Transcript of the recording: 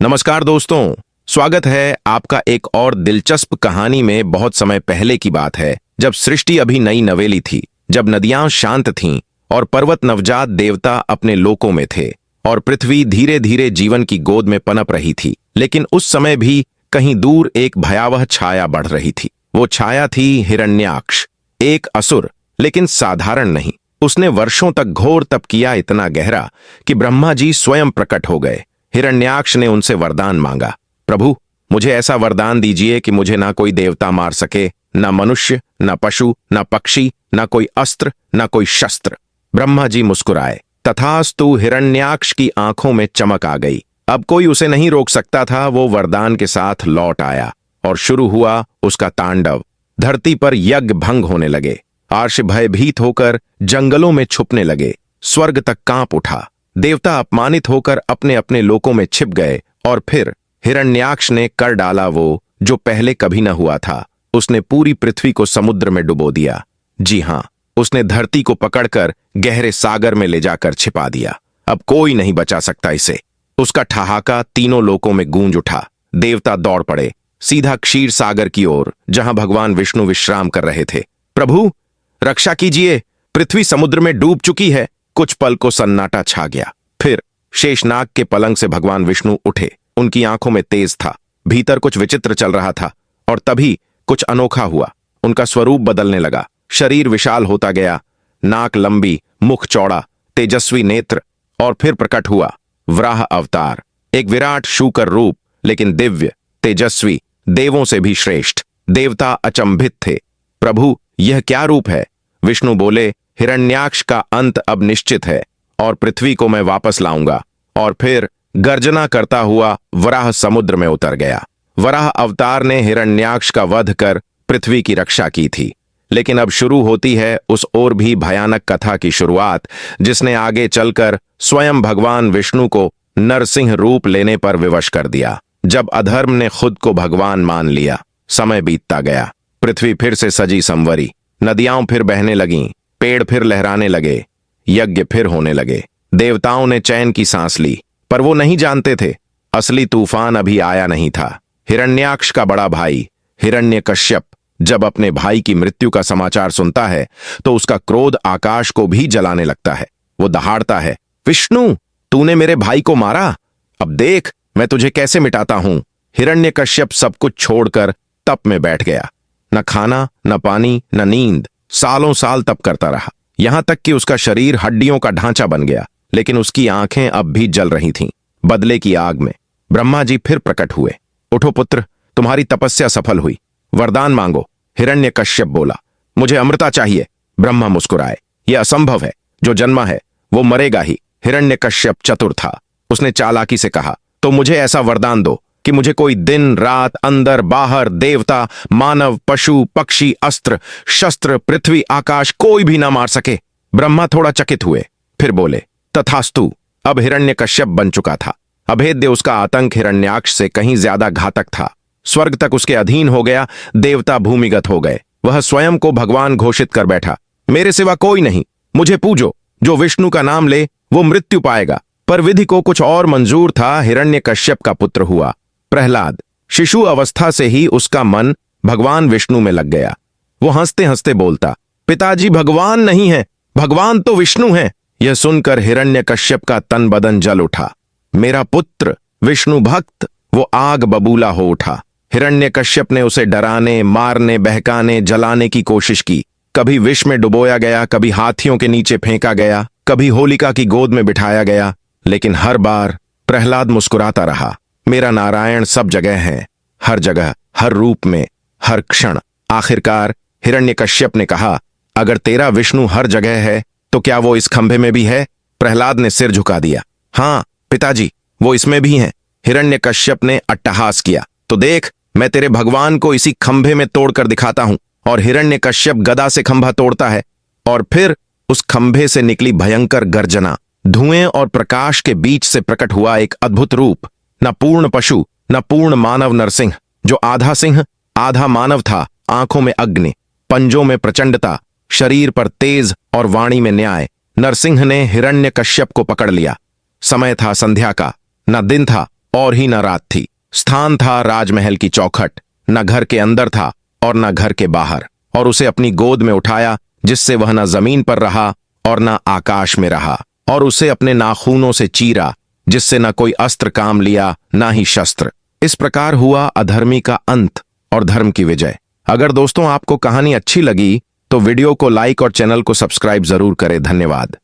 नमस्कार दोस्तों, स्वागत है आपका एक और दिलचस्प कहानी में। बहुत समय पहले की बात है, जब सृष्टि अभी नई नवेली थी, जब नदियां शांत थीं और पर्वत नवजात देवता अपने लोकों में थे और पृथ्वी धीरे धीरे जीवन की गोद में पनप रही थी। लेकिन उस समय भी कहीं दूर एक भयावह छाया बढ़ रही थी। वो छाया थी हिरण्याक्ष, एक असुर, लेकिन साधारण नहीं। उसने वर्षों तक घोर तप किया, इतना गहरा कि ब्रह्मा जी स्वयं प्रकट हो गए। हिरण्याक्ष ने उनसे वरदान मांगा, प्रभु, मुझे ऐसा वरदान दीजिए कि मुझे ना कोई देवता मार सके, ना मनुष्य, ना पशु, ना पक्षी, ना कोई अस्त्र, ना कोई शस्त्र। ब्रह्मा जी मुस्कुराए। तथास्तु। हिरण्याक्ष की आंखों में चमक आ गई। अब कोई उसे नहीं रोक सकता था। वो वरदान के साथ लौट आया और शुरू हुआ उसका तांडव। धरती पर यज्ञ भंग होने लगे। आर्ष भयभीत होकर जंगलों में छुपने लगे। स्वर्ग तक कांप उठा। देवता अपमानित होकर अपने अपने लोकों में छिप गए। और फिर हिरण्याक्ष ने कर डाला वो जो पहले कभी न हुआ था। उसने पूरी पृथ्वी को समुद्र में डुबो दिया। जी हां, उसने धरती को पकड़कर गहरे सागर में ले जाकर छिपा दिया। अब कोई नहीं बचा सकता इसे। उसका ठहाका तीनों लोकों में गूंज उठा। देवता दौड़ पड़े सीधा क्षीर सागर की ओर, जहां भगवान विष्णु विश्राम कर रहे थे। प्रभु, रक्षा कीजिए, पृथ्वी समुद्र में डूब चुकी है। कुछ पल को सन्नाटा छा गया। फिर शेषनाग के पलंग से भगवान विष्णु उठे। उनकी आंखों में तेज था। भीतर कुछ विचित्र चल रहा था। और तभी कुछ अनोखा हुआ। उनका स्वरूप बदलने लगा। शरीर विशाल होता गया, नाक लंबी, मुख चौड़ा, तेजस्वी नेत्र। और फिर प्रकट हुआ वराह अवतार, एक विराट शूकर रूप, लेकिन दिव्य, तेजस्वी, देवों से भी श्रेष्ठ। देवता अचंभित थे। प्रभु, यह क्या रूप है? विष्णु बोले, हिरण्याक्ष का अंत अब निश्चित है और पृथ्वी को मैं वापस लाऊंगा। और फिर गर्जना करता हुआ वराह समुद्र में उतर गया। वराह अवतार ने हिरण्याक्ष का वध कर पृथ्वी की रक्षा की थी। लेकिन अब शुरू होती है उस और भी भयानक कथा की शुरुआत, जिसने आगे चलकर स्वयं भगवान विष्णु को नरसिंह रूप लेने पर विवश कर दिया। जब अधर्म ने खुद को भगवान मान लिया। समय बीतता गया। पृथ्वी फिर से सजी संवरी। नदियां फिर बहने लगीं, पेड़ फिर लहराने लगे, यज्ञ फिर होने लगे। देवताओं ने चैन की सांस ली। पर वो नहीं जानते थे, असली तूफान अभी आया नहीं था। हिरण्याक्ष का बड़ा भाई हिरण्यकश्यप जब अपने भाई की मृत्यु का समाचार सुनता है तो उसका क्रोध आकाश को भी जलाने लगता है। वो दहाड़ता है, विष्णु, तूने मेरे भाई को मारा, अब देख मैं तुझे कैसे मिटाता हूं। हिरण्यकश्यप सब कुछ छोड़कर तप में बैठ गया। न खाना, न पानी, न नींद। सालों साल तप करता रहा, यहां तक कि उसका शरीर हड्डियों का ढांचा बन गया। लेकिन उसकी आंखें अब भी जल रही थीं, बदले की आग में। ब्रह्मा जी फिर प्रकट हुए। उठो पुत्र, तुम्हारी तपस्या सफल हुई, वरदान मांगो। हिरण्यकश्यप बोला, मुझे अमृता चाहिए। ब्रह्मा मुस्कुराए, यह असंभव है, जो जन्मा है वो मरेगा ही। हिरण्यकश्यप चतुर था। उसने चालाकी से कहा, तो मुझे ऐसा वरदान दो कि मुझे कोई दिन रात, अंदर बाहर, देवता, मानव, पशु, पक्षी, अस्त्र, शस्त्र, पृथ्वी, आकाश, कोई भी ना मार सके। ब्रह्मा थोड़ा चकित हुए, फिर बोले, तथास्तु। अब हिरण्यकश्यप बन चुका था। अभेद्य उसका आतंक हिरण्याक्ष से कहीं ज्यादा घातक था। स्वर्ग तक उसके अधीन हो गया। देवता भूमिगत हो गए। वह स्वयं को भगवान घोषित कर बैठा, मेरे सिवा कोई नहीं, मुझे पूजो। जो विष्णु का नाम ले वो मृत्यु पाएगा। पर विधि को कुछ और मंजूर था। हिरण्यकश्यप का पुत्र हुआ प्रहलाद। शिशु अवस्था से ही उसका मन भगवान विष्णु में लग गया। वो हंसते हंसते बोलता, पिताजी भगवान नहीं है, भगवान तो विष्णु है। यह सुनकर हिरण्यकश्यप का तन बदन जल उठा। मेरा पुत्र विष्णु भक्त। वो आग बबूला हो उठा। हिरण्यकश्यप ने उसे डराने, मारने, बहकाने, जलाने की कोशिश की। कभी विष में डुबोया गया, कभी हाथियों के नीचे फेंका गया, कभी होलिका की गोद में बिठाया गया। लेकिन हर बार प्रहलाद मुस्कुराता रहा, मेरा नारायण सब जगह है, हर जगह, हर रूप में, हर क्षण। आखिरकार हिरण्यकश्यप ने कहा, अगर तेरा विष्णु हर जगह है तो क्या वो इस खंभे में भी है? प्रहलाद ने सिर झुका दिया, हाँ पिताजी, वो इसमें भी हैं। हिरण्यकश्यप ने अट्टहास किया, तो देख, मैं तेरे भगवान को इसी खंभे में तोड़कर दिखाता हूं। और हिरण्यकश्यप गदा से खंभा तोड़ता है और फिर उस खंभे से निकली भयंकर गर्जना। धुएं और प्रकाश के बीच से प्रकट हुआ एक अद्भुत रूप। न पूर्ण पशु, न पूर्ण मानव नरसिंह, जो आधा सिंह आधा मानव था। आंखों में अग्नि, पंजों में प्रचंडता, शरीर पर तेज और वाणी में न्याय। नरसिंह ने हिरण्यकश्यप को पकड़ लिया। समय था संध्या का, न दिन था और ही न रात थी। स्थान था राजमहल की चौखट, न घर के अंदर था और न घर के बाहर। और उसे अपनी गोद में उठाया, जिससे वह न जमीन पर रहा और न आकाश में रहा। और उसे अपने नाखूनों से चीरा, जिससे न कोई अस्त्र काम लिया न ही शस्त्र। इस प्रकार हुआ अधर्मी का अंत और धर्म की विजय। अगर दोस्तों आपको कहानी अच्छी लगी तो वीडियो को लाइक और चैनल को सब्सक्राइब जरूर करें। धन्यवाद।